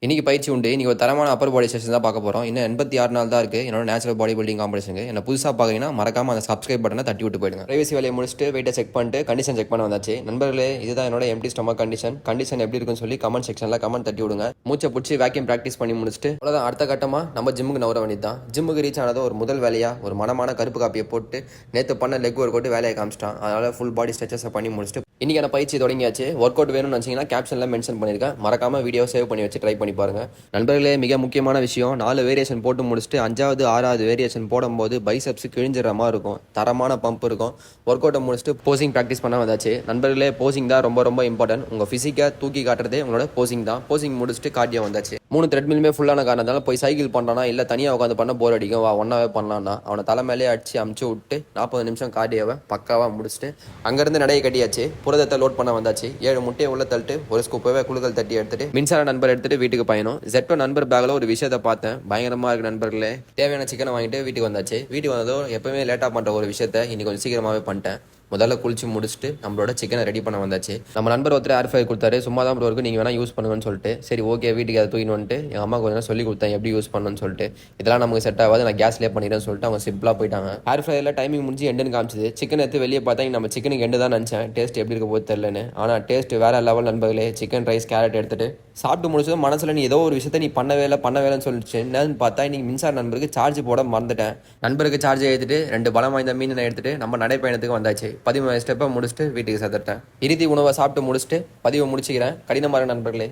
இன்னைக்கு பயிற்சி உண்டு. இன்னைக்கு ஒரு தரமான அப்பர் பாடி செஷன் தான் பார்க்க போகிறோம். இன்னும் 86 நாள் தான் இருக்குது என்னோட நேச்சுரல் பாடி பில்டிங் காம்படிஷனுக்கு. என்ன புதுசாக பார்க்குறீங்கன்னா மறக்காம அந்த சப்ஸ்கிரைப் பட்டனை தட்டி விட்டு போயிடுங்க. பிரைவசி வேலையை முடிச்சுட்டு வெயிட்டை செக் பண்ணிட்டு கண்டிஷன் செக் பண்ண வந்தாச்சு. நண்பர்களே, இதுதான் என்னோட எம்டி ஸ்டொமக் கண்டிஷன் எப்படி இருக்குன்னு சொல்லி கமெண்ட் செக்ஷனில் கமெண்ட் தட்டி விடுங்க. மூச்சை பிடிச்சி வேக்யூம் ப்ராக்டிஸ் பண்ணி முடிச்சுட்டு அவ்வளோதான். அடுத்த கட்டமாக நம்ம ஜிம்முக்கு நவர வேண்டியது தான். ஜிம்முக்கு ரீச் ஆனது ஒரு முதல் வேலையாக ஒரு மனமான கருப்பு காப்பியை போட்டு நேற்று பண்ண லெக் ஒர்க் அவுட் வேலையை காமிச்சிட்டான். அதனால் ஃபுல் பாடி ஸ்ட்ரெச்சஸை பண்ணி முடிச்சுட்டு இன்றைக்கான பயிற்சி தொடங்கியாச்சு. ஒர்க் அவுட் வேணும்னு நினச்சிங்கன்னா கேப்ஷனில் மென்ஷன் பண்ணியிருக்கேன். மறக்காமல் வீடியோ சேவ் பண்ணி வச்சு ட்ரை பண்ணி பாருங்கள். நண்பர்களே, மிக முக்கியமான விஷயம், 4 வேரியேஷன் போட்டு முடிச்சுட்டு 5வது 6வது வேரியேஷன் போடும்போது பைசப்ஸ் கிழிஞ்சிற மாதிரி இருக்கும். தரமான பம்ப் இருக்கும். ஒர்க் அவுட்டை முடிச்சுட்டு போசிங் ப்ராக்டிஸ் பண்ண வந்தாச்சு. நண்பர்களே, போசிங் தான் ரொம்ப ரொம்ப இம்பார்ட்டன்ட். உங்கள் ஃபிசிக்கை தூக்கி காட்டுறதே உங்களோட போசிங் தான். போசிங் முடிச்சுட்டு கார்டியோ வந்தாச்சு. 3 த்ரெட்மில்லுமே ஃபுல்லான காரணத்தால போய் சைக்கிள் பண்ணுறானா இல்லை தனியாக உட்காந்து பண்ண போர் அடிக்கும், வா ஒன்றாவே பண்ணலான்னா அவனை தலை மேலே அடிச்சு அமுச்சு விட்டு 40 நிமிஷம் கார்டியோவை பக்காவாக முடிச்சுட்டு அங்கேருந்து நடைய கட்டியாச்சு. புரதத்தை லோட் பண்ண வந்தாச்சு. 7 முட்டையை உள்ள தள்ளிட்டு ஒரு ஸ்கூப்பவே குழுக்கள் தட்டி எடுத்துட்டு மின்சார நண்பர் எடுத்துட்டு வீட்டுக்கு பயணம். Z1 நண்பர் பேக்கில் ஒரு விஷயத்தை பார்த்தேன், பயங்கரமாக இருக்கு நண்பர்களே. தேவையான சிக்கனை வாங்கிட்டு வீட்டுக்கு வந்தாச்சு. வீட்டுக்கு வந்ததோ எப்பவுமே லேட்டாக பண்ணுற ஒரு விஷயத்த இன்னைக்கு கொஞ்சம் சீக்கிரமாகவே பண்ணிட்டேன். முதல்ல குளிச்சு முடிச்சுட்டு நம்மளோட சிக்கனை ரெடி பண்ண வந்தாச்சு. நம்ம நண்பர் ஒருத்தர் ஏர் ஃப்ரையர் கொடுத்தாரு. சும்மா தான் ப்ரோ இருக்கு, நீங்கள் வேணால் யூஸ் பண்ணுங்கன்னு சொல்லிட்டு, சரி ஓகே வீட்டுக்கு அதை தூக்கின்னு வந்துட்டு எங்கள் அம்மா கொஞ்சம் சொல்லி கொடுத்தேன் எப்படி யூஸ் பண்ணணும்னு சொல்லிட்டு. இதெல்லாம் நமக்கு செட் ஆகாது, நான் கேஸ்லேயே பண்ணிடுறேன்னு சொல்லிட்டு அவங்க சிம்பிளாக போயிட்டாங்க. ஏர் ஃப்ரையரில் டைமிங் முடிஞ்சு எண்டுன்னு காமிச்சிது. சிக்கன் எடுத்து வெளியே பார்த்தா நம்ம சிக்கனுக்கு எண்டு தான் நினச்சேன். டேஸ்ட் எப்படி இருக்க போது தெரிலன்னு. ஆனால் டேஸ்ட் வேறு லெவல் நண்பர்களே. சிக்கன் ரைஸ் கேரட் எடுத்துட்டு சாப்பிட்டு முடிச்சதும் மனசில் நீ ஏதோ ஒரு விஷயத்த நீ பண்ணவேலன்னு சொல்லிச்சு. என்னன்னு பார்த்தா இன்னைக்கு மின்சார நண்பருக்கு சார்ஜ் போட மறந்துட்டேன். நண்பருக்கு சார்ஜ் ஏற்றிட்டு 2 பலம் வாய்ந்த மீனை எடுத்துட்டு நம்ம நடைப்பயணத்துக்கு வந்தாச்சு. 13 ஸ்டெப்பை முடிச்சுட்டு வீட்டுக்கு சேர்த்துட்டேன். இறுதி உணவை சாப்பிட்டு முடிச்சுட்டு பதிவை முடிச்சுக்கிறேன். கடினமாக நண்பர்களே.